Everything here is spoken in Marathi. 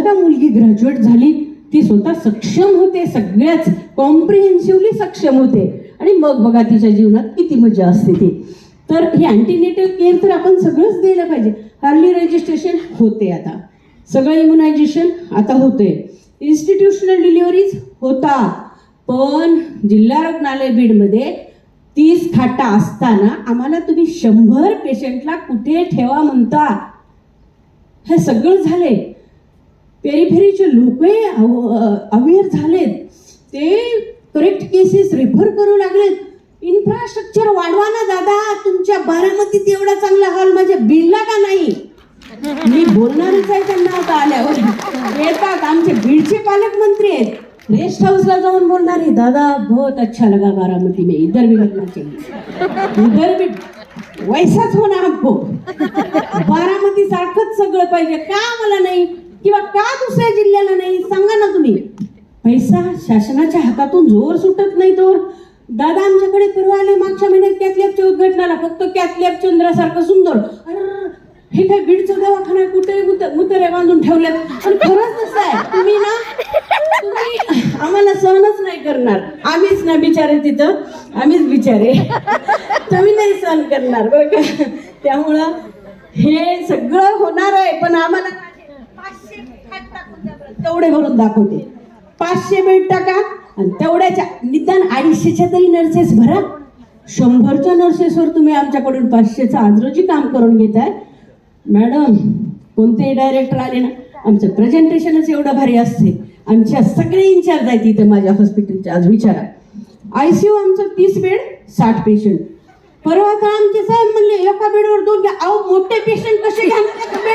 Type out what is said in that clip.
का मुलगी ग्रॅज्युएट झाली ती स्वतः सक्षम होते, सगळ्याच कॉम्प्रिहेन्सिव्हली सक्षम होते, आणि मग बघा तिच्या जीवनात किती मजा असते ती. तर हे अँटीनेटल केअर तर आपण सगळंच द्यायला पाहिजे. अर्ली रजिस्ट्रेशन होते, आता सगळं इम्युनायझेशन आता होते, इन्स्टिट्यूशनल डिलिव्हरीज होतात. पण जिल्हा रुग्णालय बीडमध्ये 30 खाटा असताना आम्हाला तुम्ही 100 पेशंटला कुठे ठेवा म्हणता. हे सगळं झाले. पेरिफेरीचे लोकही अवेअर झालेत, ते करेक्ट केसेस रेफर करू लागलेत. इन्फ्रास्ट्रक्चर वाढवा ना दादा, तुमच्या बारामतीत एवढा चांगला हॉल माझ्या बीडला का नाही? मी बोलणारच आहे त्यांना आता आल्यावर. येतात आमचे बीडचे पालकमंत्री आहेत, रेस्ट हाऊसला जाऊन बोलणार आहे, दादा बहुत अच्छा लगा बारामती में, इधर भी लगना चाहिए, इधर भी वैसाच होणार हमको. बारामती सारखंच सगळं पाहिजे, का मला नाही किंवा का दुसऱ्या जिल्ह्याला नाही सांगा ना तुम्ही. पैसा शासनाच्या हातातून जोर सुटत नाही तर दादा आमच्याकडे परवा आले मागच्या महिन्यात कॅथलॅबच्या उद्घाटनाला, फक्त कॅथलॅब चंद्रासारखं सुंदर. हे काय बीडचं दवाखाना कुठे मुतरे बांधून ठेवल्यात. पण खरंच तसं आहे, तुम्ही आम्हाला सहनच नाही करणार. आम्हीच ना बिचारे तिथं, आम्हीच बिचारे, तुम्ही नाही सहन करणार बरं का. त्यामुळं हे सगळं होणार आहे, पण आम्हाला 500 खाट टाकून द्या बरं, तेवढे भरून दाखवते. 500 बेड टाका आणि तेवढ्याच्या निदान 250च्या तरी नर्सेस भरा. 100च्या नर्सेसवर तुम्ही आमच्याकडून 500चं आजरोजी काम करून घेताय. मॅडम कोणतेही डायरेक्टर आले ना, आमचं प्रेझेंटेशनच एवढं भारी असते. आमच्या सगळे इन्चार्ज आहेत इथं माझ्या हॉस्पिटलच्या. आज विचारा, ICU आमचं 30 बेड 60 पेशंट. परवा तर आमचे साहेब म्हणले एका बेडवर 2 घ्या. अहो मोठे पेशंट कसे घ्या बेडवर